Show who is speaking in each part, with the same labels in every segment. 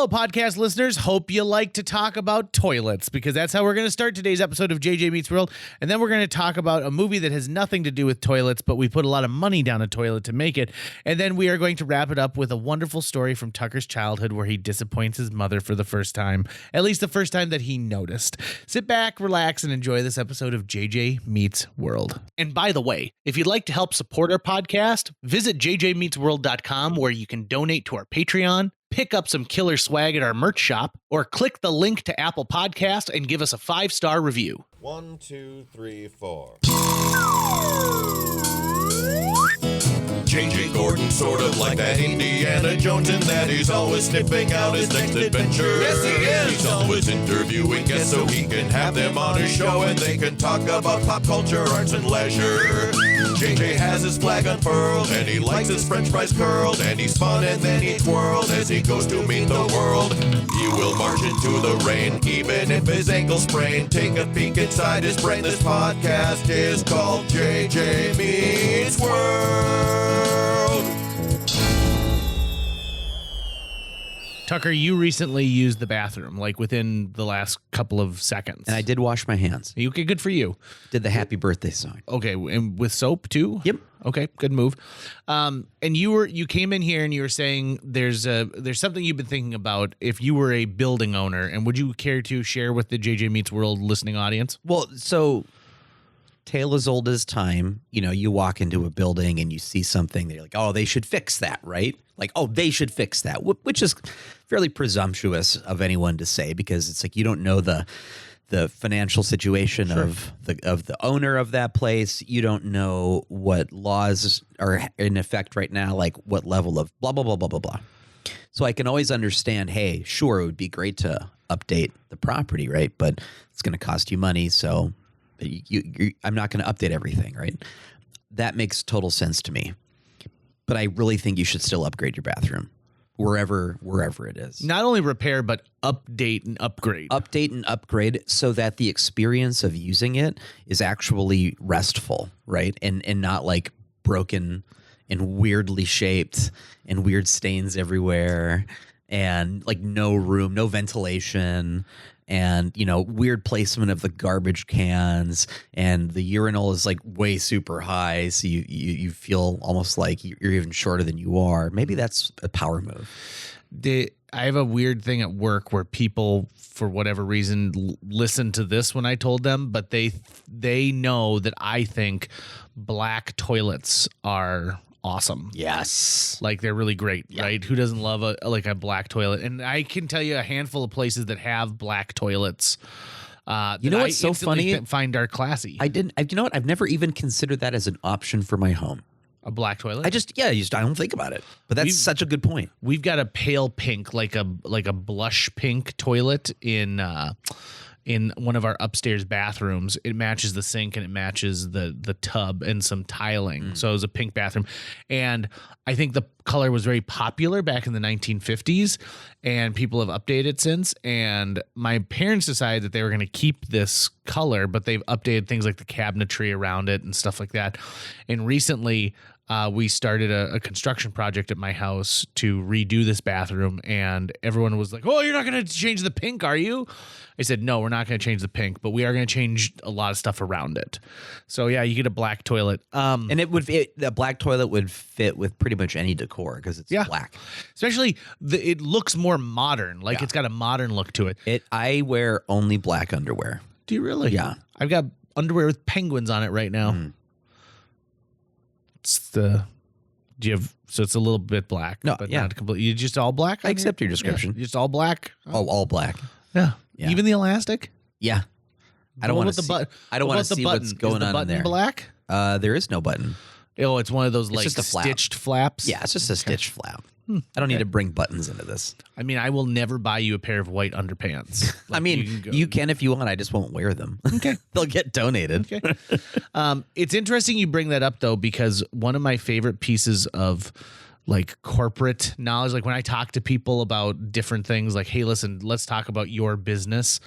Speaker 1: Hello, podcast listeners. Hope you like to talk about toilets, because that's how we're going to start today's episode of JJ Meets World. And then we're going to talk about a movie that has nothing to do with toilets, but we put a lot of money down a toilet to make it. And then we are going to wrap it up with a wonderful story from Tucker's childhood where he disappoints his mother for the first time, at least the first time that he noticed. Sit back, relax, and enjoy this episode of JJ Meets World. And by the way, if you'd like to help support our podcast, visit jjmeetsworld.com, where you can donate to our Patreon, pick up some killer swag at our merch shop, or click the link to Apple Podcast and give us a 5-star review.
Speaker 2: 1, 2, 3, 4. J.J. Gordon, sort of like that Indiana Jones, in that he's always sniffing out his next adventure. Yes, he is. He's always interviewing guests so he can have them on his show and they can talk about pop culture, arts, and leisure. J.J. has his flag unfurled and he likes his french fries curled, and he's fun and then he twirls as he goes to meet the world. He will march into the rain even if his ankle sprain. Take a peek inside his brain. This podcast is called JJ Meets World.
Speaker 1: Tucker, you recently used the bathroom, like within the last couple of seconds.
Speaker 3: And I did wash my hands.
Speaker 1: Okay, good for you.
Speaker 3: Did the happy birthday song.
Speaker 1: Okay, and with soap too?
Speaker 3: Yep.
Speaker 1: Okay, good move. And you came in here and you were saying there's something you've been thinking about if you were a building owner, and would you care to share with the JJ Meets World listening audience?
Speaker 3: Well, so tale as old as time. You know, you walk into a building and you see something that you're like, oh, they should fix that, right? Like, oh, they should fix that, which is fairly presumptuous of anyone to say, because it's like you don't know the financial situation of the owner of that place. You don't know what laws are in effect right now, like what level of blah, blah, blah, blah, blah, blah. So I can always understand, hey, sure, it would be great to update the property, right? But it's going to cost you money, so I'm not going to update everything, right? That makes total sense to me. But I really think you should still upgrade your bathroom wherever it is.
Speaker 1: Not only repair, but update and upgrade.
Speaker 3: Update and upgrade so that the experience of using it is actually restful, right? And not like broken and weirdly shaped and weird stains everywhere and like no room, no ventilation, and, you know, weird placement of the garbage cans, and the urinal is like way super high, so you feel almost like you're even shorter than you are. Maybe that's a power move.
Speaker 1: I have a weird thing at work where people, for whatever reason, listen to this when I told them, but they know that I think black toilets are awesome.
Speaker 3: Yes.
Speaker 1: Like they're really great, right? Who doesn't love a black toilet? And I can tell you a handful of places that have black toilets.
Speaker 3: You know what's so funny?
Speaker 1: Find our classy.
Speaker 3: You know what? I've never even considered that as an option for my home.
Speaker 1: A black toilet?
Speaker 3: I don't think about it. But that's such a good point.
Speaker 1: We've got a pale pink, like a blush pink toilet in one of our upstairs bathrooms. It matches the sink and it matches the tub and some tiling. So it was a pink bathroom. And I think the color was very popular back in the 1950s, and people have updated since. And my parents decided that they were going to keep this color, but they've updated things like the cabinetry around it and stuff like that. And recently we started a construction project at my house to redo this bathroom, and everyone was like, oh, you're not going to change the pink, are you? I said, no, we're not going to change the pink, but we are going to change a lot of stuff around it. So yeah, you get a black toilet.
Speaker 3: And the black toilet would fit with pretty much any decor because it's black.
Speaker 1: Especially it looks more modern. Like it's got a modern look to it.
Speaker 3: I wear only black underwear.
Speaker 1: Do you really?
Speaker 3: Yeah.
Speaker 1: I've got underwear with penguins on it right now. So it's a little bit black, but not completely. You just all black?
Speaker 3: I accept your description.
Speaker 1: Just all black?
Speaker 3: All black.
Speaker 1: Yeah. Even the elastic?
Speaker 3: Yeah. I don't want to see. I don't want to see what's going on in there.
Speaker 1: Black?
Speaker 3: There is no button.
Speaker 1: Oh, it's one of those like
Speaker 3: just a flap.
Speaker 1: Stitched flaps.
Speaker 3: Yeah, it's just a stitched flap. I don't need to bring buttons into this.
Speaker 1: I mean, I will never buy you a pair of white underpants.
Speaker 3: I mean, you can if you want. I just won't wear them.
Speaker 1: Okay.
Speaker 3: They'll get donated.
Speaker 1: Okay. It's interesting you bring that up, though, because one of my favorite pieces of like corporate knowledge, like when I talk to people about different things, like, hey, listen, let's talk about your business.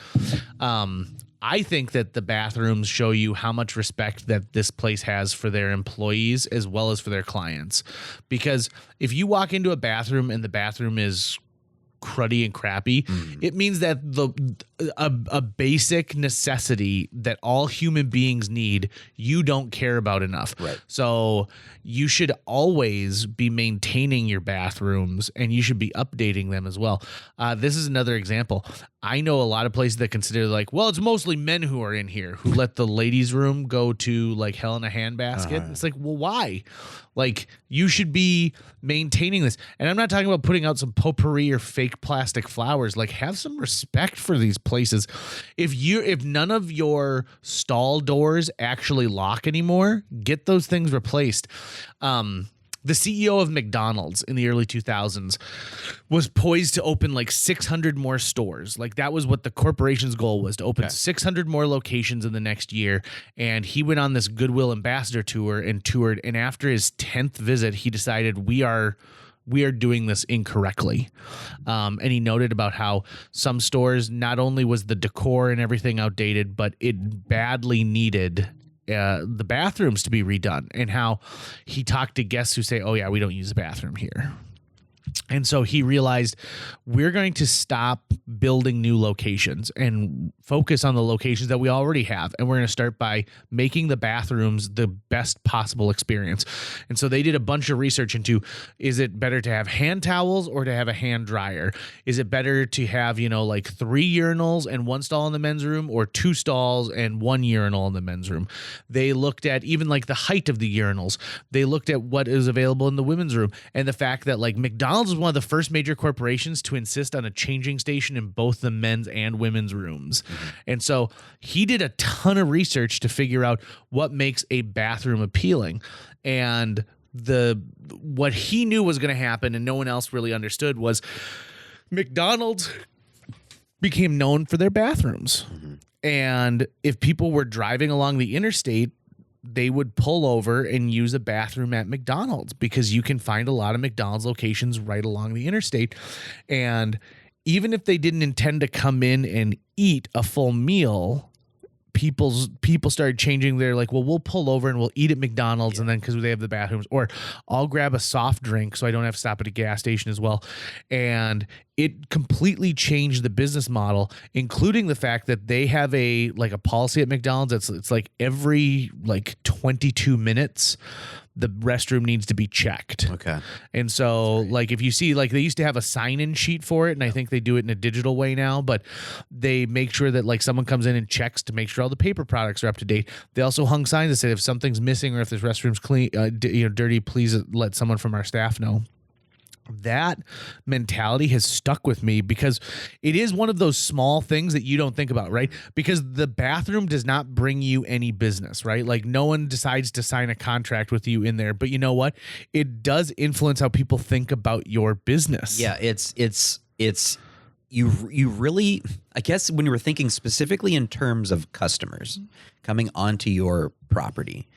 Speaker 1: I think that the bathrooms show you how much respect that this place has for their employees as well as for their clients. Because if you walk into a bathroom and the bathroom is cruddy and crappy. It means that a basic necessity that all human beings need, you don't care about enough.
Speaker 3: Right.
Speaker 1: So you should always be maintaining your bathrooms, and you should be updating them as well. This is another example. I know a lot of places that consider like, well, it's mostly men who are in here who let the ladies' room go to like hell in a handbasket. It's like, well, why? Like, you should be maintaining this. And I'm not talking about putting out some potpourri or fake plastic flowers. Like, have some respect for these places. If none of your stall doors actually lock anymore, get those things replaced. The CEO of McDonald's in the early 2000s was poised to open like 600 more stores. Like, that was what the corporation's goal was, to open 600 more locations in the next year. And he went on this Goodwill Ambassador tour and toured. And after his 10th visit, he decided we are doing this incorrectly. And he noted about how some stores, not only was the decor and everything outdated, but it badly needed the bathrooms to be redone, and how he talked to guests who say, oh yeah, we don't use the bathroom here. And so he realized, we're going to stop building new locations and focus on the locations that we already have. And we're going to start by making the bathrooms the best possible experience. And so they did a bunch of research into, is it better to have hand towels or to have a hand dryer? Is it better to have, like 3 urinals and 1 stall in the men's room, or 2 stalls and 1 urinal in the men's room? They looked at even like the height of the urinals. They looked at what is available in the women's room, and the fact that like McDonald's was one of the first major corporations to insist on a changing station in both the men's and women's rooms. And so he did a ton of research to figure out what makes a bathroom appealing. And what he knew was going to happen, and no one else really understood, was McDonald's became known for their bathrooms. And if people were driving along the interstate, they would pull over and use a bathroom at McDonald's, because you can find a lot of McDonald's locations right along the interstate. And even if they didn't intend to come in and eat a full meal, people started changing their, like, well, we'll pull over and we'll eat at McDonald's, and then because they have the bathrooms, or I'll grab a soft drink so I don't have to stop at a gas station as well. And it completely changed the business model, including the fact that they have a policy at McDonald's. It's like every 22 minutes the restroom needs to be checked.
Speaker 3: Okay.
Speaker 1: And so like, if you see, like, they used to have a sign-in sheet for it, and I think they do it in a digital way now, but they make sure that like someone comes in and checks to make sure all the paper products are up to date. They also hung signs that said, if something's missing or if this restroom's clean, dirty, please let someone from our staff know. That mentality has stuck with me, because it is one of those small things that you don't think about, right? Because the bathroom does not bring you any business, right? Like, no one decides to sign a contract with you in there, but you know what? It does influence how people think about your business.
Speaker 3: Yeah, it's you really, I guess when you were thinking specifically in terms of customers coming onto your property,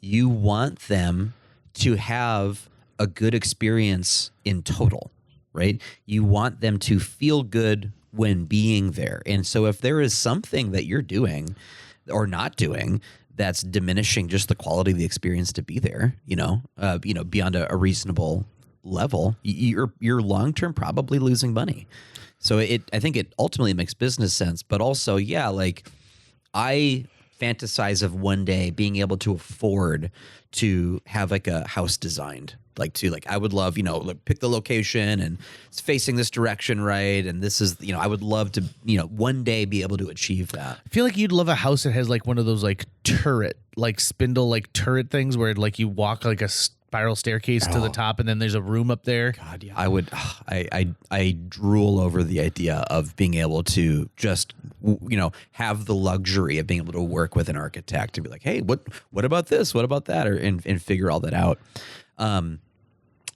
Speaker 3: you want them to have a good experience in total, right? You want them to feel good when being there. And so if there is something that you're doing or not doing that's diminishing just the quality of the experience to be there, beyond a reasonable level, you're long-term probably losing money. So I think it ultimately makes business sense, but also, yeah, like, I fantasize of one day being able to afford to have like a house designed. I would love, pick the location and it's facing this direction, right? And this is, I would love to, one day be able to achieve that.
Speaker 1: I feel like you'd love a house that has like one of those like turret, like spindle, like turret things where like you walk like a spiral staircase to the top, and then there's a room up there.
Speaker 3: God, yeah. I would, I drool over the idea of being able to just, have the luxury of being able to work with an architect and be like, hey, what about this? What about that? And figure all that out.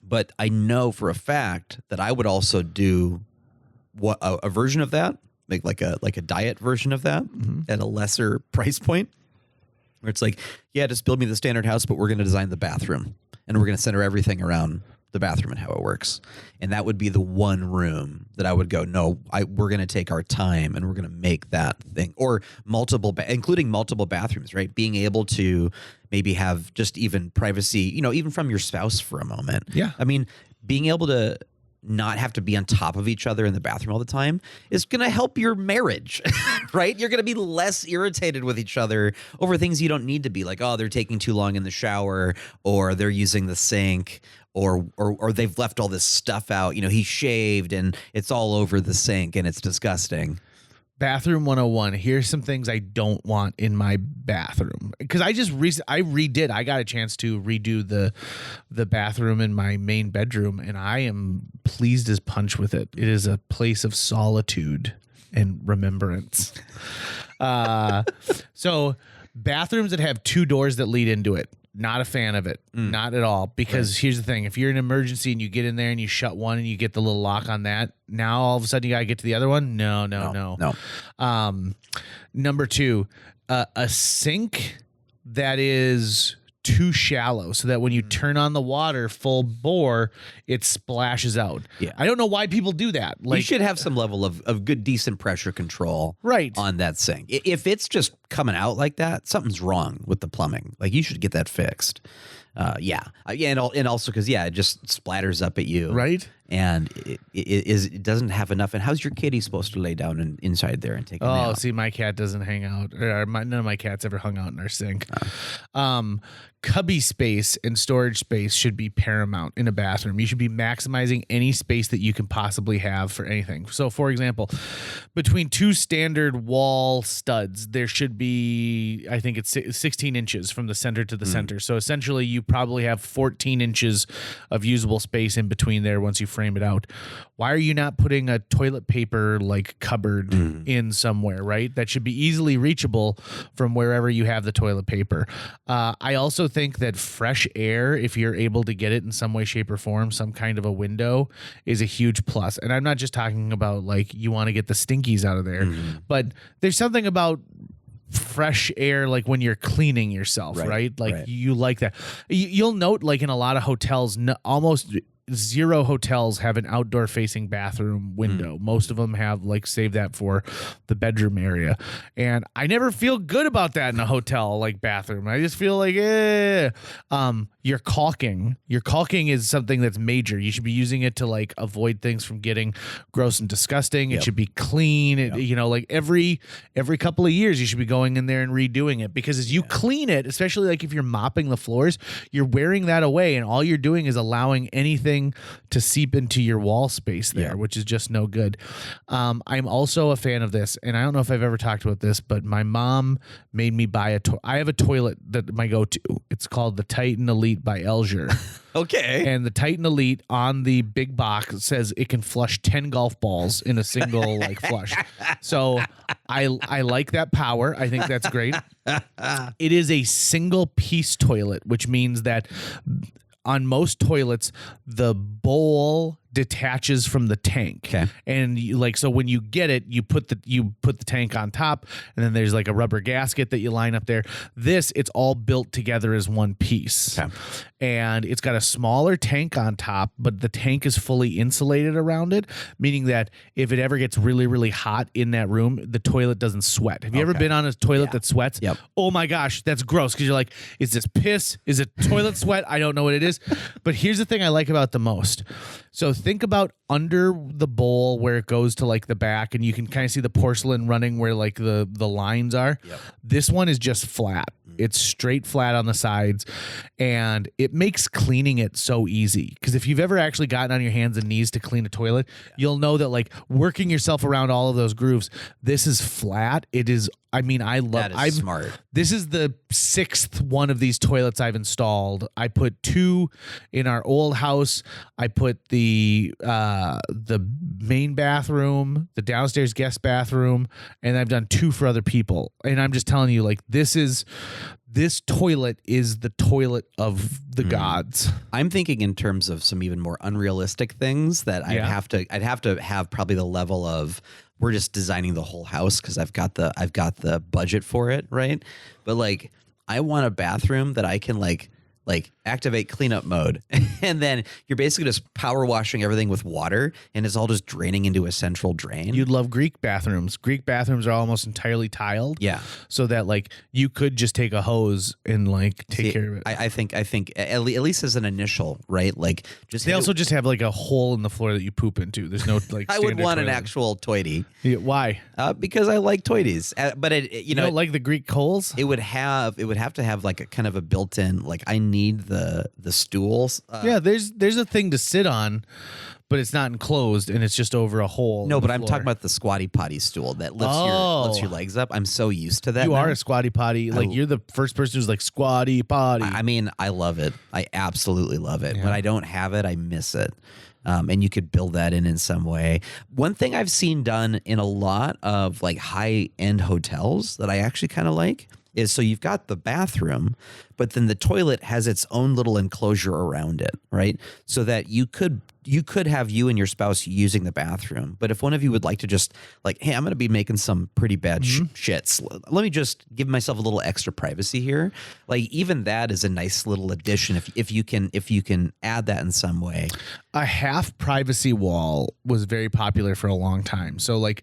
Speaker 3: But I know for a fact that I would also do a version of that, like a diet version of that at a lesser price point, where it's like, yeah, just build me the standard house, but we're going to design the bathroom and we're going to center everything around the bathroom and how it works. And that would be the one room that I would go, no, we're going to take our time and we're going to make that thing, or including multiple bathrooms, right? Being able to maybe have just even privacy, even from your spouse for a moment.
Speaker 1: Yeah.
Speaker 3: I mean, being able to not have to be on top of each other in the bathroom all the time is going to help your marriage, right? You're going to be less irritated with each other over things you don't need to be, like, oh, they're taking too long in the shower, or they're using the sink, or they've left all this stuff out. You know, he shaved and it's all over the sink and it's disgusting.
Speaker 1: Bathroom 101. Here's some things I don't want in my bathroom, because I just redid. I got a chance to redo the bathroom in my main bedroom, and I am pleased as punch with it. It is a place of solitude and remembrance. So bathrooms that have 2 doors that lead into it, not a fan of it. Not at all. Because here's the thing. If you're in an emergency and you get in there and you shut one and you get the little lock on that, now all of a sudden you got to get to the other one. No. Number 2, a sink that is too shallow, so that when you turn on the water full bore, it splashes out.
Speaker 3: Yeah.
Speaker 1: I don't know why people do that. Like,
Speaker 3: you should have some level of good, decent pressure control
Speaker 1: Right.
Speaker 3: on that sink. If it's just coming out like that, something's wrong with the plumbing. Like, you should get that fixed. And also because it just splatters up at you,
Speaker 1: Right.
Speaker 3: And it doesn't have enough. And how's your kitty supposed to lay down inside there and take a nap?
Speaker 1: Oh, see, my cat doesn't hang out. None of my cats ever hung out in our sink. Cubby space and storage space should be paramount in a bathroom. You should be maximizing any space that you can possibly have for anything. So, for example, between 2 standard wall studs, there should be, I think it's 16 inches from the center to the center. So essentially, you probably have 14 inches of usable space in between there once you frame it out. Why are you not putting a toilet paper like cupboard in somewhere, right? That should be easily reachable from wherever you have the toilet paper. I also think that fresh air, if you're able to get it in some way, shape, or form, some kind of a window, is a huge plus. And I'm not just talking about like you want to get the stinkies out of there, but there's something about fresh air, like when you're cleaning yourself, right? Like you like that. You'll note, like in a lot of hotels, almost zero hotels have an outdoor facing bathroom window. Most of them have like save that for the bedroom area. And I never feel good about that in a hotel like bathroom. I just feel like, your caulking is something that's major. You should be using it to like avoid things from getting gross and disgusting. It should be clean. Like every couple of years you should be going in there and redoing it, because as you clean it, especially like if you're mopping the floors, you're wearing that away, and all you're doing is allowing anything to seep into your wall space there, which is just no good. I'm also a fan of this, and I don't know if I've ever talked about this, but my mom made me buy I have a toilet that my go-to. It's called the Titan Elite by Elger.
Speaker 3: Okay.
Speaker 1: And the Titan Elite on the big box says it can flush 10 golf balls in a single like flush. So I like that power. I think that's great. It is a single piece toilet, which means that on most toilets, the bowl detaches from the tank.
Speaker 3: Okay.
Speaker 1: And so when you get it, you put the tank on top, and then there's like a rubber gasket that you line up there. It's all built together as one piece.
Speaker 3: Okay.
Speaker 1: And it's got a smaller tank on top, but the tank is fully insulated around it, meaning that if it ever gets really, really hot in that room, the toilet doesn't sweat. Have you ever been on a toilet that sweats?
Speaker 3: Yep.
Speaker 1: Oh my gosh, that's gross, because you're like, is this piss? Is it toilet sweat? I don't know what it is. But here's the thing I like about the most. So think about under the bowl where it goes to like the back, and you can kind of see the porcelain running where like the lines are. Yep. This one is just flat. It's straight flat on the sides, and it makes cleaning it so easy. Because if you've ever actually gotten on your hands and knees to clean a toilet, you'll know that like working yourself around all of those grooves, this is flat. It is. I mean, I love.
Speaker 3: That is smart.
Speaker 1: This is the 6th one of these toilets I've installed. I put 2 in our old house. I put the main bathroom, the downstairs guest bathroom, and I've done 2 for other people. And I'm just telling you, like, this toilet is the toilet of the gods.
Speaker 3: I'm thinking in terms of some even more unrealistic things that I'd have to have probably the level of, we're just designing the whole house because I've got the budget for it, right? But like, I want a bathroom that I can like like activate cleanup mode. And then you're basically just power washing everything with water, and it's all just draining into a central drain.
Speaker 1: You'd love Greek bathrooms. Greek bathrooms are almost entirely tiled.
Speaker 3: Yeah.
Speaker 1: So that like you could just take a hose and like take
Speaker 3: See,
Speaker 1: care of it.
Speaker 3: I think at least as an initial, right? Like just
Speaker 1: They also just have like a hole in the floor that you poop into. There's no like.
Speaker 3: I would
Speaker 1: standard
Speaker 3: want an
Speaker 1: toilet.
Speaker 3: actual toity
Speaker 1: Yeah, why?
Speaker 3: because I like toities. But
Speaker 1: You don't like the Greek holes?
Speaker 3: it would have to have like a kind of a built-in, like I need the stools.
Speaker 1: Yeah, there's a thing to sit on, but it's not enclosed and it's just over a hole.
Speaker 3: No,
Speaker 1: in the
Speaker 3: but I'm
Speaker 1: floor.
Speaker 3: talking about the squatty potty stool that lifts your legs up. I'm so used to that.
Speaker 1: You
Speaker 3: now.
Speaker 1: are a squatty potty. Like you're the first person who's like squatty potty.
Speaker 3: I mean, I love it. I absolutely love it. When I don't have it, I miss it. And you could build that in some way. One thing I've seen done in a lot of like high-end hotels that I actually kind of like is, so you've got the bathroom, but then the toilet has its own little enclosure around it, right? So that you could have you and your spouse using the bathroom. But if one of you would like to just like, hey, I'm going to be making some pretty bad shits. Let me just give myself a little extra privacy here. Like even that is a nice little addition if you can add that in some way.
Speaker 1: A half privacy wall was very popular for a long time. So like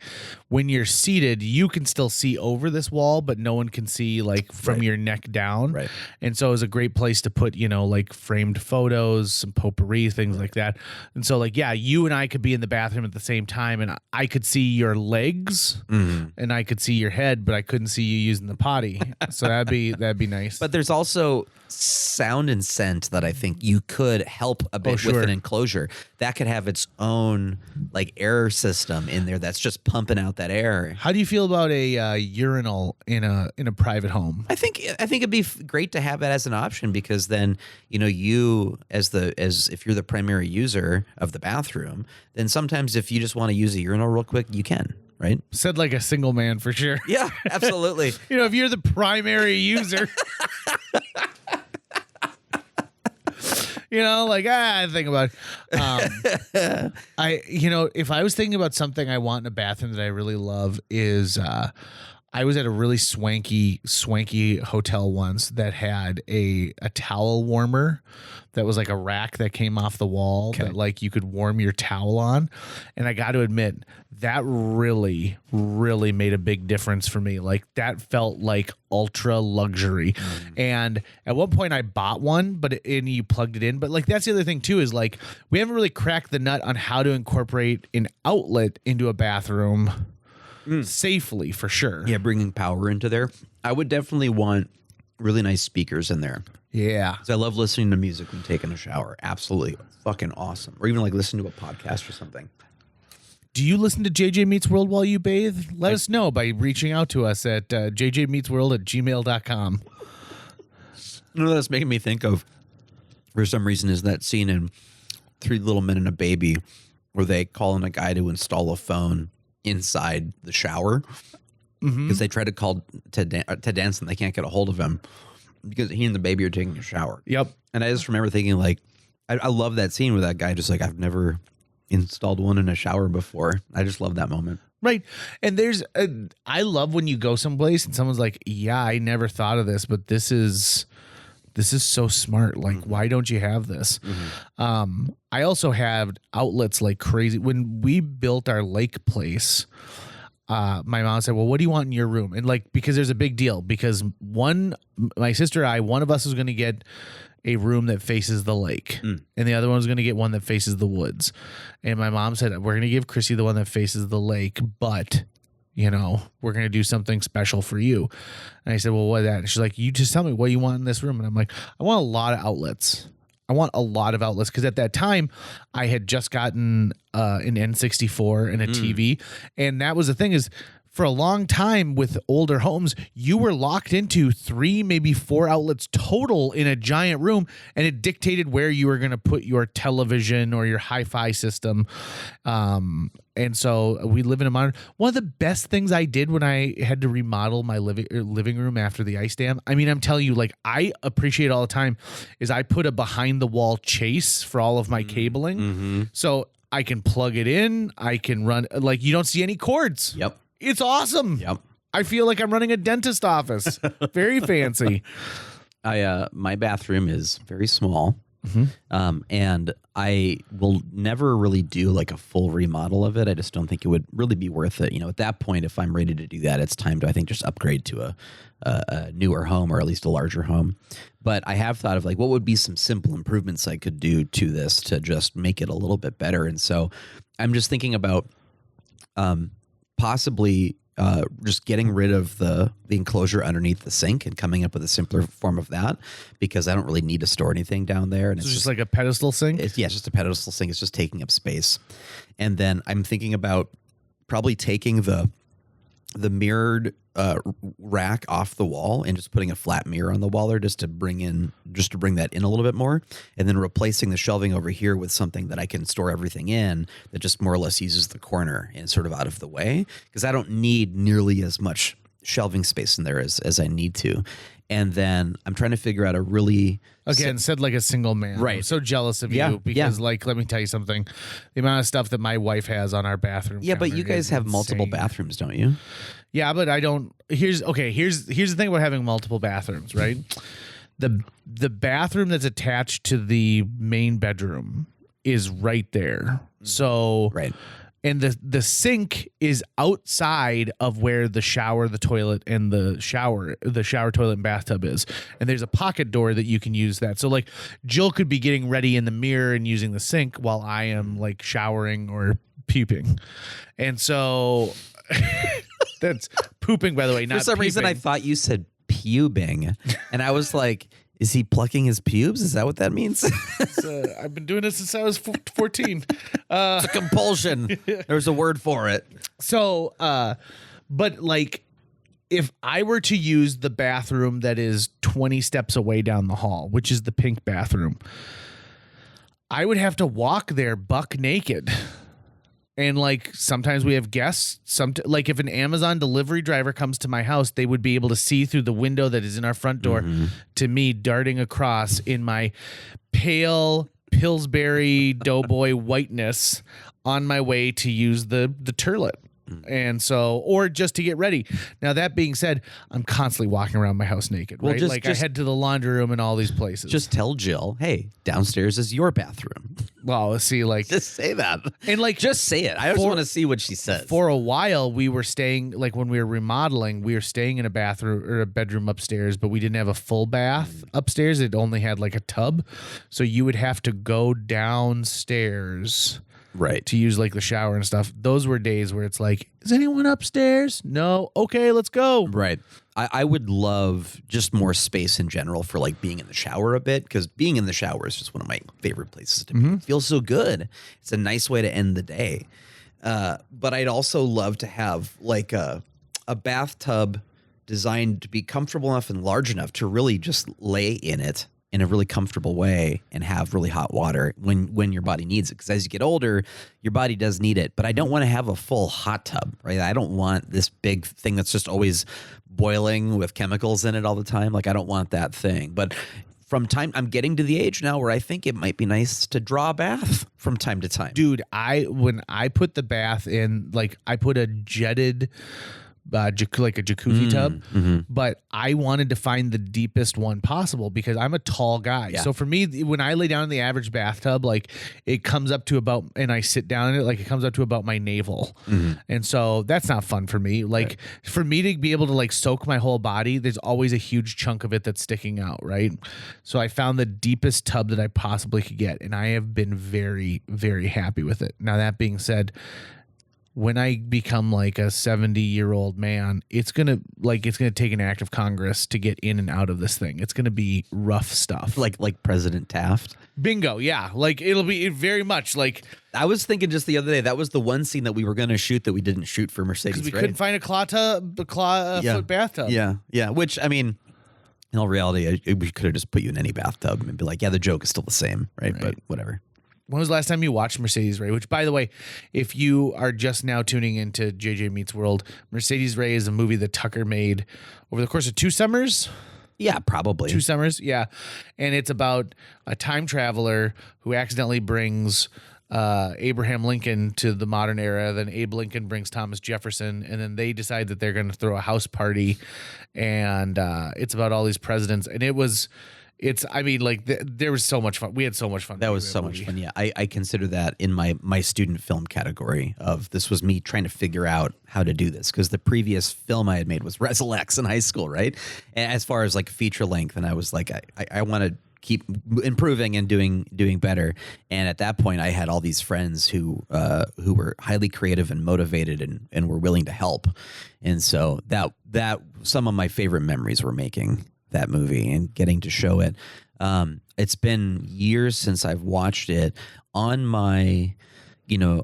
Speaker 1: when you're seated, you can still see over this wall, but no one can see like from your neck down.
Speaker 3: Right.
Speaker 1: And so it was a great place to put, like framed photos, some potpourri, things like that. And so like, yeah, you and I could be in the bathroom at the same time and I could see your legs and I could see your head, but I couldn't see you using the potty. So that'd be nice.
Speaker 3: But there's also sound and scent that I think you could help a bit with an enclosure. That could have its own like air system in there that's just pumping out that air.
Speaker 1: How do you feel about a urinal in a private home?
Speaker 3: I think it'd be great to have that as an option, because then you as if you're the primary user of the bathroom, then sometimes if you just want to use a urinal real quick, you can. Right?
Speaker 1: Said like a single man for sure.
Speaker 3: Yeah, absolutely.
Speaker 1: If you're the primary user. I think about if I was thinking about something I want in a bathroom that I really love is I was at a really swanky hotel once that had a towel warmer that was like a rack that came off the wall that like you could warm your towel on. And I got to admit, that really, really made a big difference for me. Like that felt like ultra luxury. And at one point I bought one, and you plugged it in. But like that's the other thing too, is like we haven't really cracked the nut on how to incorporate an outlet into a bathroom safely, for sure.
Speaker 3: Yeah, bringing power into there. I would definitely want really nice speakers in there.
Speaker 1: Yeah.
Speaker 3: Because I love listening to music when taking a shower. Absolutely fucking awesome. Or even like listening to a podcast or something.
Speaker 1: Do you listen to JJ Meets World while you bathe? Let us know by reaching out to us at jjmeetsworld@gmail.com.
Speaker 3: You know what that's making me think of, for some reason, is that scene in Three Little Men and a Baby where they call in a guy to install a phone inside the shower because they try to call to dance and they can't get a hold of him because he and the baby are taking a shower.
Speaker 1: Yep.
Speaker 3: And I just remember thinking, like, I love that scene where that guy just like, I've never installed one in a shower before. I just love that moment.
Speaker 1: Right. And I love when you go someplace and someone's like, yeah, I never thought of this, but this is so smart. Like, why don't you have this? I also have outlets like crazy. When we built our lake place, my mom said, well, what do you want in your room? And like, because there's a big deal, because my sister and one of us was going to get a room that faces the lake and the other one was going to get one that faces the woods. And my mom said, we're going to give Chrissy the one that faces the lake, but we're going to do something special for you. And I said, well, what is that? And she's like, you just tell me what you want in this room. And I'm like, I want a lot of outlets. Because at that time I had just gotten an N64 and a TV. And that was the thing, is for a long time with older homes, you were locked into 3, maybe 4 outlets total in a giant room, and it dictated where you were going to put your television or your hi-fi system. And so we live in a modern. One of the best things I did when I had to remodel my living room after the ice dam, I mean, I'm telling you, like, I appreciate all the time, is I put a behind the wall chase for all of my cabling. So I can plug it in. I can run, like, you don't see any cords.
Speaker 3: Yep.
Speaker 1: It's awesome.
Speaker 3: Yep.
Speaker 1: I feel like I'm running a dentist office. Very fancy.
Speaker 3: My bathroom is very small. And I will never really do like a full remodel of it. I just don't think it would really be worth it. At that point, if I'm ready to do that, it's time to, I think, just upgrade to a newer home, or at least a larger home. But I have thought of like, what would be some simple improvements I could do to this to just make it a little bit better. And so I'm just thinking about possibly just getting rid of the enclosure underneath the sink and coming up with a simpler form of that, because I don't really need to store anything down there. And
Speaker 1: So it's just like a pedestal sink?
Speaker 3: it's just a pedestal sink. It's just taking up space. And then I'm thinking about probably taking the mirrored rack off the wall and just putting a flat mirror on the wall there, just to bring that in a little bit more, and then replacing the shelving over here with something that I can store everything in that just more or less uses the corner and sort of out of the way, because I don't need nearly as much shelving space in there as I need to. And then I'm trying to figure out a really
Speaker 1: Again, said like a single man.
Speaker 3: Right.
Speaker 1: I'm so jealous of
Speaker 3: Yeah,
Speaker 1: you because, like, let me tell you something. The amount of stuff that my wife has on our bathroom.
Speaker 3: Yeah, but
Speaker 1: counter
Speaker 3: you guys
Speaker 1: is
Speaker 3: have multiple
Speaker 1: insane.
Speaker 3: bathrooms, don't you?
Speaker 1: Yeah, but I don't. Here's the thing about having multiple bathrooms, right? The bathroom that's attached to the main bedroom is right there. So
Speaker 3: Right.
Speaker 1: And the sink is outside of where the shower, the toilet, and the shower, toilet, and bathtub is. And there's a pocket door that you can use that. So like Jill could be getting ready in the mirror and using the sink while I am like showering or puking. And so that's pooping, by the way, not
Speaker 3: For some reason, I
Speaker 1: peeping.
Speaker 3: thought you said pubing, and I was like, "Is he plucking his pubes? Is that what that means?"
Speaker 1: I've been doing this since I was 14.
Speaker 3: It's a compulsion. There's a word for it.
Speaker 1: So, but like, if I were to use the bathroom that is 20 steps away down the hall, which is the pink bathroom, I would have to walk there buck naked. And like, sometimes we have guests. Like if an Amazon delivery driver comes to my house, they would be able to see through the window that is in our front door to me darting across in my pale Pillsbury Doughboy whiteness on my way to use the turlet. And so, or just to get ready. Now, that being said, I'm constantly walking around my house naked, right?
Speaker 3: just-
Speaker 1: I head to the laundry room and all these places.
Speaker 3: Just tell Jill, "Hey, downstairs is your bathroom."
Speaker 1: well, see, like,
Speaker 3: Just say that.
Speaker 1: and like,
Speaker 3: Just say it. I just
Speaker 1: For-
Speaker 3: want to see what she says.
Speaker 1: for a while, we were staying, like when we were remodeling, we were staying in a bathroom or a bedroom upstairs, but we didn't have a full bath upstairs. It only had like a tub. So you would have to go downstairs
Speaker 3: Right.
Speaker 1: to use like the shower and stuff. Those were days where it's like, is anyone upstairs? No. Okay, let's go.
Speaker 3: Right. I would love just more space in general for like being in the shower a bit, because being in the shower is just one of my favorite places to be. It feels so good. It's a nice way to end the day. But I'd also love to have like a bathtub designed to be comfortable enough and large enough to really just lay in it in a really comfortable way and have really hot water when your body needs it. Because as you get older, your body does need it. But I don't want to have a full hot tub, right? I don't want this big thing that's just always boiling with chemicals in it all the time. Like, I don't want that thing. But I'm getting to the age now where I think it might be nice to draw a bath from time to time.
Speaker 1: Dude, when I put the bath in, like I put a jetted like a jacuzzi tub, but I wanted to find the deepest one possible because I'm a tall guy.
Speaker 3: Yeah.
Speaker 1: So for me, when I lay down in the average bathtub, like it comes up to about, and I sit down in it, like it comes up to about my navel. And so that's not fun for me. Like for me to be able to like soak my whole body, there's always a huge chunk of it that's sticking out. Right. So I found the deepest tub that I possibly could get. And I have been very, very happy with it. Now, that being said, when I become like a 70-year-old man, it's gonna take an act of Congress to get in and out of this thing. It's gonna be rough stuff.
Speaker 3: Like President Taft.
Speaker 1: Bingo, yeah. Like it'll be very much like
Speaker 3: I was thinking just the other day, that was the one scene that we were going to shoot that we didn't shoot for Mercedes.
Speaker 1: because we
Speaker 3: right?
Speaker 1: couldn't find a foot bathtub.
Speaker 3: Yeah. Which, I mean, in all reality, we could have just put you in any bathtub and be like, yeah, the joke is still the same, right? But whatever.
Speaker 1: When was the last time you watched Mercedes Ray? Which, by the way, if you are just now tuning into JJ Meets World, Mercedes Ray is a movie that Tucker made over the course of 2 summers.
Speaker 3: Yeah, probably.
Speaker 1: 2 summers, yeah. And it's about a time traveler who accidentally brings Abraham Lincoln to the modern era. Then Abe Lincoln brings Thomas Jefferson, and then they decide that they're going to throw a house party, and it's about all these presidents. And there was so much fun. We had so much fun.
Speaker 3: That was so much fun. Yeah, I consider that in my student film category of this was me trying to figure out how to do this, because the previous film I had made was Resurrects in high school, right? And as far as like feature length, and I was like, I want to keep improving and doing better. And at that point, I had all these friends who were highly creative and motivated and were willing to help. And so that some of my favorite memories were making that movie and getting to show it. It's been years since I've watched it. On my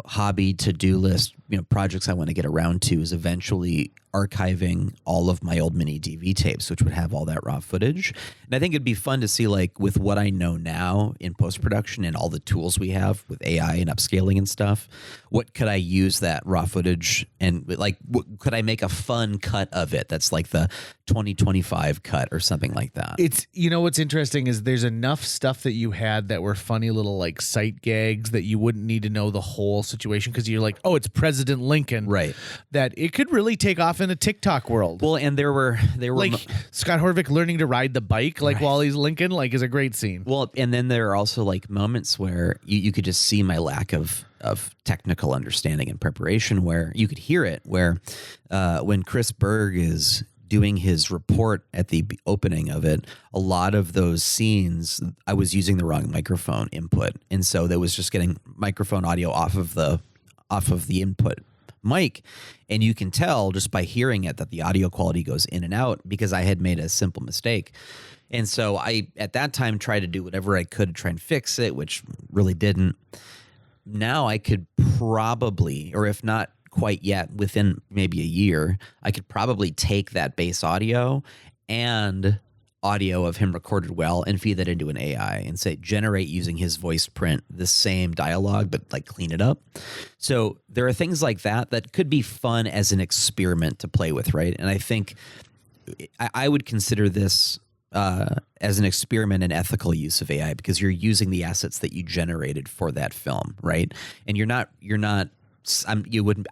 Speaker 3: hobby to-do list, projects I want to get around to is eventually archiving all of my old mini DV tapes, which would have all that raw footage. And I think it'd be fun to see, like, with what I know now in post-production and all the tools we have with AI and upscaling and stuff, what could I use that raw footage and, like, could I make a fun cut of it that's like the 2025 cut or something like that?
Speaker 1: It's, what's interesting is there's enough stuff that you had that were funny little, like, sight gags that you wouldn't need to know the whole situation because you're like, oh, it's President Lincoln.
Speaker 3: Right.
Speaker 1: That it could really take off in a TikTok world.
Speaker 3: Well, and there were
Speaker 1: like Scott Horvick learning to ride the bike like while he's Lincoln, like, is a great scene.
Speaker 3: Well, and then there are also like moments where you could just see my lack of technical understanding and preparation, where you could hear it, where when Chris Berg is doing his report at the opening of it, a lot of those scenes I was using the wrong microphone input, and so there was just getting microphone audio off of the input mic, and you can tell just by hearing it that the audio quality goes in and out because I had made a simple mistake. And so I at that time tried to do whatever I could to try and fix it, which really didn't. Now I could probably, or if not quite yet, within maybe a year, I could probably take that bass audio and audio of him recorded well and feed that into an AI and say, generate using his voice print the same dialogue, but like clean it up. So there are things like that that could be fun as an experiment to play with, right? And I think I would consider this as an experiment in ethical use of AI, because you're using the assets that you generated for that film, right? And I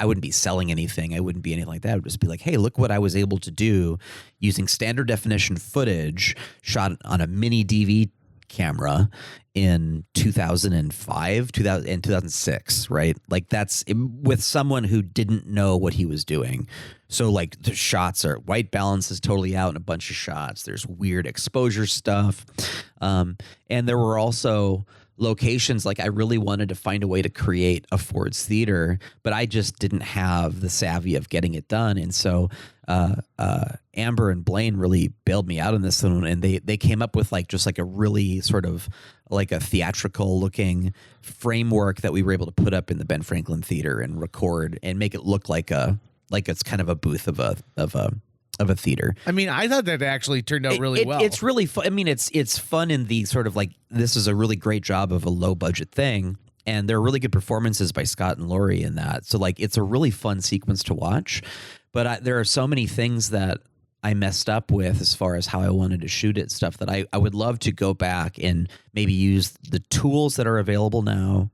Speaker 3: wouldn't be selling anything. I wouldn't be anything like that. I would just be like, hey, look what I was able to do using standard definition footage shot on a mini DV camera in 2005, 2006, right? Like that's with someone who didn't know what he was doing. So like the shots are, white balance is totally out in a bunch of shots. There's weird exposure stuff. And there were also locations, like I really wanted to find a way to create a Ford's Theater, but I just didn't have the savvy of getting it done. And so Amber and Blaine really bailed me out on this one, and they came up with like just like a really sort of like a theatrical looking framework that we were able to put up in the Ben Franklin Theater and record and make it look like it's kind of a booth of a theater.
Speaker 1: I mean, I thought that actually turned out really well.
Speaker 3: It's really fun. I mean, it's fun in the sort of like, this is a really great job of a low budget thing. And there are really good performances by Scott and Laurie in that. So like, it's a really fun sequence to watch. But there are so many things that I messed up with as far as how I wanted to shoot it, stuff that I would love to go back and maybe use the tools that are available now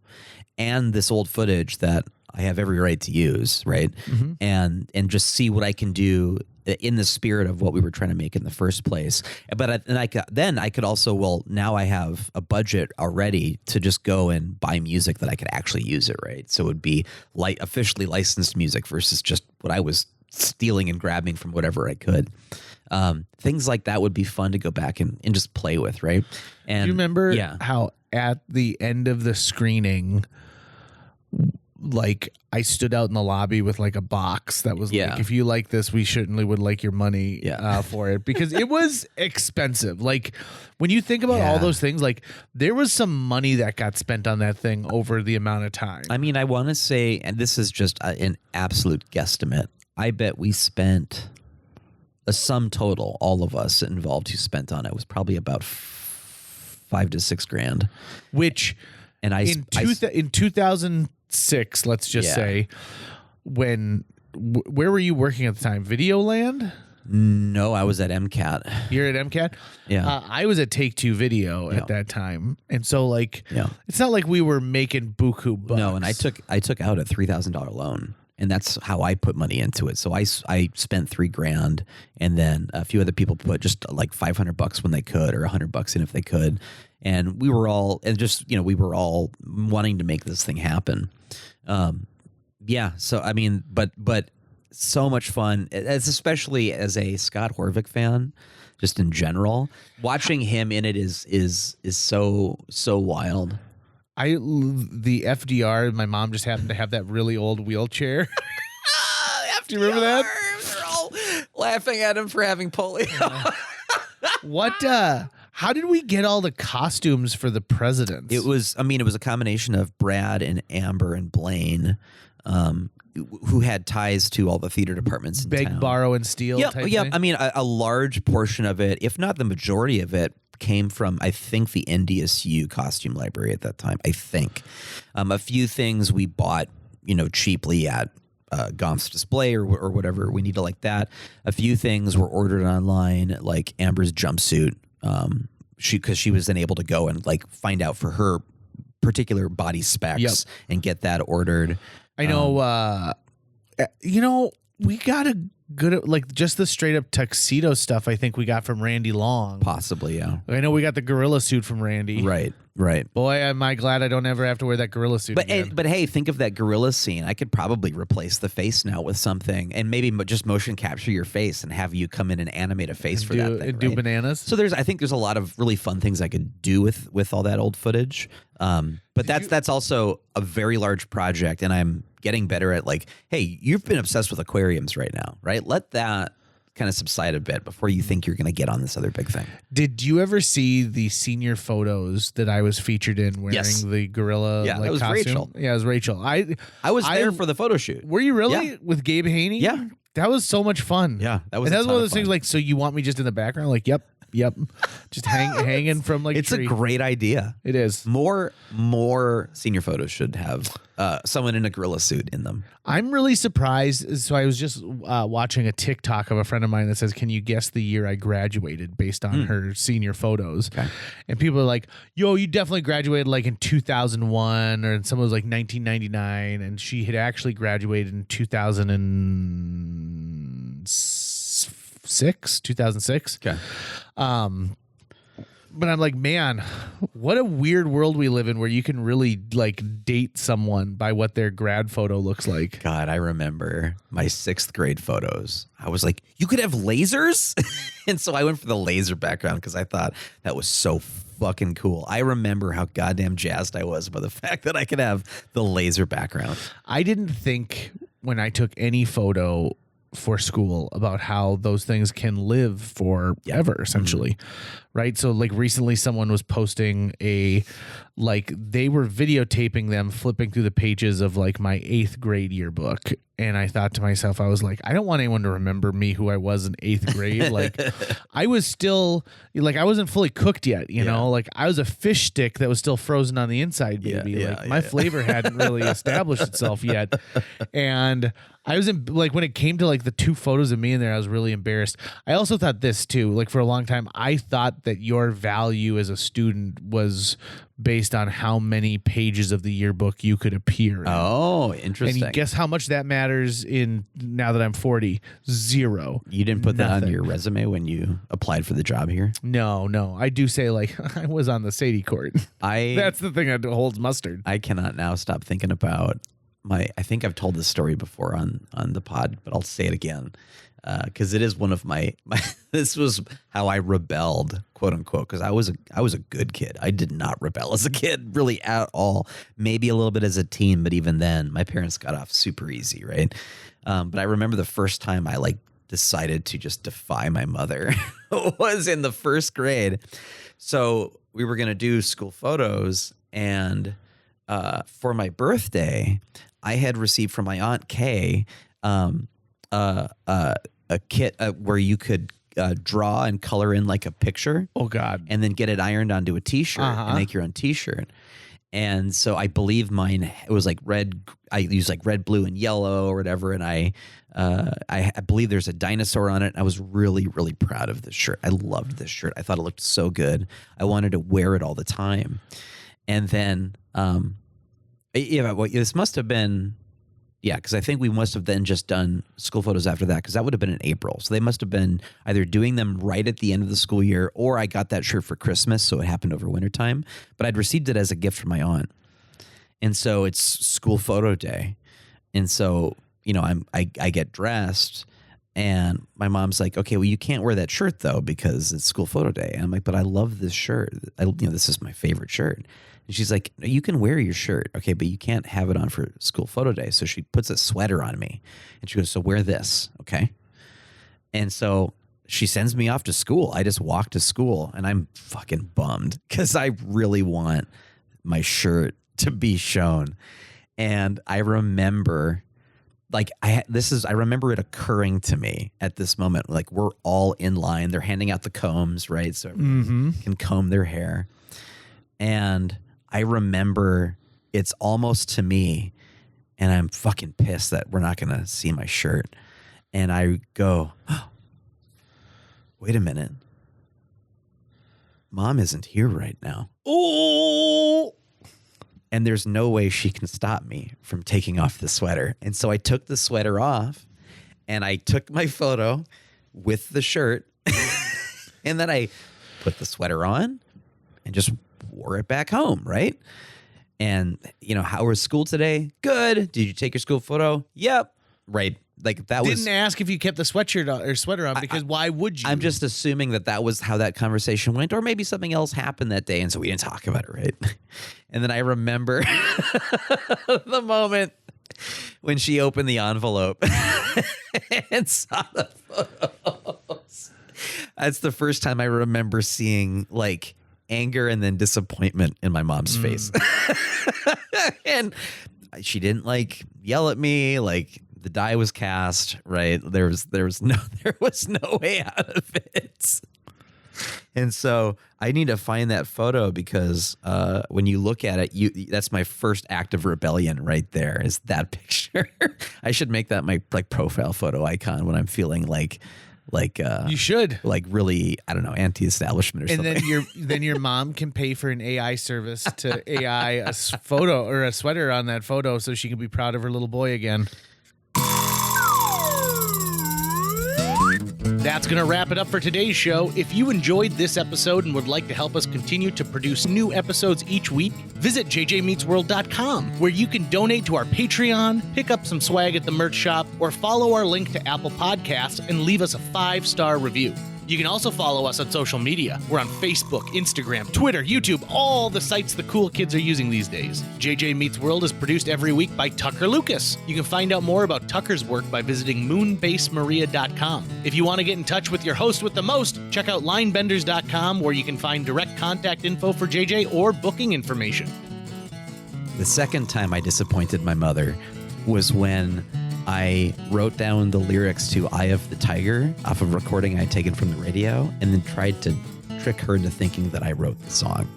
Speaker 3: and this old footage that I have every right to use, right? Mm-hmm. And just see what I can do in the spirit of what we were trying to make in the first place. But I could also, well, now I have a budget already to just go and buy music that I could actually use it, right? So it would be like officially licensed music versus just what I was stealing and grabbing from whatever I could. Things like that would be fun to go back and just play with, right? And
Speaker 1: do you remember how at the end of the screening, like I stood out in the lobby with like a box that was like, if you like this, we certainly would like your money for it, because it was expensive. Like when you think about all those things, like there was some money that got spent on that thing over the amount of time.
Speaker 3: I mean, I want to say, and this is just an absolute guesstimate, I bet we spent a sum total, all of us involved who spent on it was probably about $5,000 to $6,000.
Speaker 1: Which in 2006, let's just say, where were you working at the time? Videoland?
Speaker 3: No, I was at MCAT.
Speaker 1: You're at MCAT?
Speaker 3: Yeah.
Speaker 1: I was at Take-Two Video at that time. And so, like, it's not like we were making buku bucks.
Speaker 3: No, and I took out a $3,000 loan. And that's how I put money into it. So I spent $3,000, and then a few other people put just like $500 when they could, or $100 in if they could. And we were all, we were all wanting to make this thing happen. So I mean, but so much fun, especially as a Scott Horvick fan, just in general. Watching him in it is so wild.
Speaker 1: The FDR, my mom just happened to have that really old wheelchair. Do you remember that?
Speaker 3: They're all laughing at him for having polio.
Speaker 1: How did we get all the costumes for the presidents?
Speaker 3: It was a combination of Brad and Amber and Blaine, who had ties to all the theater departments in
Speaker 1: Beg,
Speaker 3: town.
Speaker 1: borrow, and steal type thing?
Speaker 3: I mean, a large portion of it, if not the majority of it, came from, I think, the NDSU costume library at that time. I think a few things we bought, cheaply at Gomp's Display or whatever we needed like that. A few things were ordered online, like Amber's jumpsuit. Because she was then able to go and like find out for her particular body specs and get that ordered.
Speaker 1: I know. We got a good, like, just the straight up tuxedo stuff. I think we got from Randy Long.
Speaker 3: Possibly, yeah.
Speaker 1: I know we got the gorilla suit from Randy.
Speaker 3: Right.
Speaker 1: Boy, am I glad I don't ever have to wear that gorilla suit again.
Speaker 3: But hey, think of that gorilla scene. I could probably replace the face now with something, and maybe just motion capture your face and have you come in and animate a face for that thing.
Speaker 1: Do bananas.
Speaker 3: So I think there's a lot of really fun things I could do with all that old footage. But that's also a very large project, and I'm getting better at, like, hey, you've been obsessed with aquariums right now, right? Let that kind of subside a bit before you think you're going to get on this other big thing.
Speaker 1: Did you ever see the senior photos that I was featured in wearing the gorilla
Speaker 3: that was
Speaker 1: costume?
Speaker 3: Rachel.
Speaker 1: Yeah, it was Rachel. I
Speaker 3: was there for the photo shoot.
Speaker 1: Were you really?
Speaker 3: Yeah.
Speaker 1: With Gabe Haney?
Speaker 3: Yeah.
Speaker 1: That was so much fun.
Speaker 3: Yeah, that was
Speaker 1: one of those
Speaker 3: fun.
Speaker 1: things, like, so you want me just in the background? Like, yep. Just hanging from like
Speaker 3: it's
Speaker 1: a tree.
Speaker 3: A great idea.
Speaker 1: It is.
Speaker 3: More senior photos should have someone in a gorilla suit in them.
Speaker 1: I'm really surprised. So I was just watching a TikTok of a friend of mine that says, "Can you guess the year I graduated based on her senior photos?" Okay. And people are like, "Yo, you definitely graduated like in 2001," or someone was like 1999, and she had actually graduated in 2006.
Speaker 3: Okay.
Speaker 1: But I'm like, man, what a weird world we live in where you can really like date someone by what their grad photo looks like.
Speaker 3: God, I remember my 6th grade photos. I was like, you could have lasers? And so I went for the laser background because I thought that was so fucking cool. I remember how goddamn jazzed I was by the fact that I could have the laser background.
Speaker 1: I didn't think when I took any photo for school about how those things can live forever, essentially. Right. So like recently someone was posting they were videotaping them flipping through the pages of like my 8th grade yearbook. And I thought to myself, I was like, I don't want anyone to remember me who I was in 8th grade. Like I was still like, I wasn't fully cooked yet, you know, like I was a fish stick that was still frozen on the inside, baby. My flavor hadn't really established itself yet. And I was in, like, when it came to like the 2 photos of me in there, I was really embarrassed. I also thought this too, like for a long time, I thought that your value as a student was based on how many pages of the yearbook you could appear in.
Speaker 3: Oh, interesting.
Speaker 1: And guess how much that matters in now that I'm 40? 0.
Speaker 3: You didn't put that on your resume when you applied for the job here?
Speaker 1: No. I do say like I was on the Sadie court. That's the thing that holds mustard.
Speaker 3: I cannot now stop thinking about I think I've told this story before on the pod, but I'll say it again. Because it is one of my this was how I rebelled, quote unquote, because I was a good kid. I did not rebel as a kid really at all. Maybe a little bit as a teen, but even then my parents got off super easy, right? But I remember the first time I like decided to just defy my mother was in the 1st grade. So we were gonna do school photos, and for my birthday, I had received from my Aunt Kay a kit where you could draw and color in like a picture.
Speaker 1: Oh God.
Speaker 3: And then get it ironed onto a t-shirt and make your own t-shirt. And so I believe mine, it was like red. I used like red, blue, and yellow or whatever. And I believe there's a dinosaur on it. I was really, really proud of this shirt. I loved this shirt. I thought it looked so good. I wanted to wear it all the time. And then, this must have been, because I think we must have then just done school photos after that, because that would have been in April. So they must have been either doing them right at the end of the school year, or I got that shirt for Christmas, so it happened over wintertime. But I'd received it as a gift from my aunt. And so it's school photo day. And so, I get dressed, and my mom's like, okay, well, you can't wear that shirt, though, because it's school photo day. And I'm like, but I love this shirt. This is my favorite shirt. And she's like, you can wear your shirt, okay, but you can't have it on for school photo day. So she puts a sweater on me, and she goes, so wear this, okay? And so she sends me off to school. I just walk to school, and I'm fucking bummed because I really want my shirt to be shown. And I remember, I remember it occurring to me at this moment. Like, we're all in line. They're handing out the combs, right? So everyone can comb their hair. And I remember it's almost to me, and I'm fucking pissed that we're not going to see my shirt. And I go, oh, wait a minute. Mom isn't here right now.
Speaker 1: Oh!
Speaker 3: And there's no way she can stop me from taking off the sweater. And so I took the sweater off, and I took my photo with the shirt, and then I put the sweater on and just wore it back home, right? And, how was school today? Good. Did you take your school photo? Yep. Right. Like, that was...
Speaker 1: Didn't ask if you kept the sweatshirt on, or sweater on, because why would you?
Speaker 3: I'm just assuming that was how that conversation went, or maybe something else happened that day, and so we didn't talk about it, right? And then I remember the moment when she opened the envelope and saw the photos. That's the first time I remember seeing, like, anger and then disappointment in my mom's face. And she didn't yell at me, the die was cast, right? There was no way out of it. And so I need to find that photo, because when you look at it, that's my first act of rebellion right there, is that picture. I should make that my profile photo icon when I'm feeling you should really, I don't know, anti-establishment or something.
Speaker 1: And then your mom can pay for an AI service to AI a photo or a sweater on that photo, so she can be proud of her little boy again. That's going to wrap it up for today's show. If you enjoyed this episode and would like to help us continue to produce new episodes each week, visit jjmeetsworld.com, where you can donate to our Patreon, pick up some swag at the merch shop, or follow our link to Apple Podcasts and leave us a 5-star review. You can also follow us on social media. We're on Facebook, Instagram, Twitter, YouTube, all the sites the cool kids are using these days. JJ Meets World is produced every week by Tucker Lucas. You can find out more about Tucker's work by visiting moonbasemaria.com. If you want to get in touch with your host with the most, check out linebenders.com, where you can find direct contact info for JJ or booking information.
Speaker 3: The second time I disappointed my mother was when I wrote down the lyrics to Eye of the Tiger off of a recording I had taken from the radio, and then tried to trick her into thinking that I wrote the song.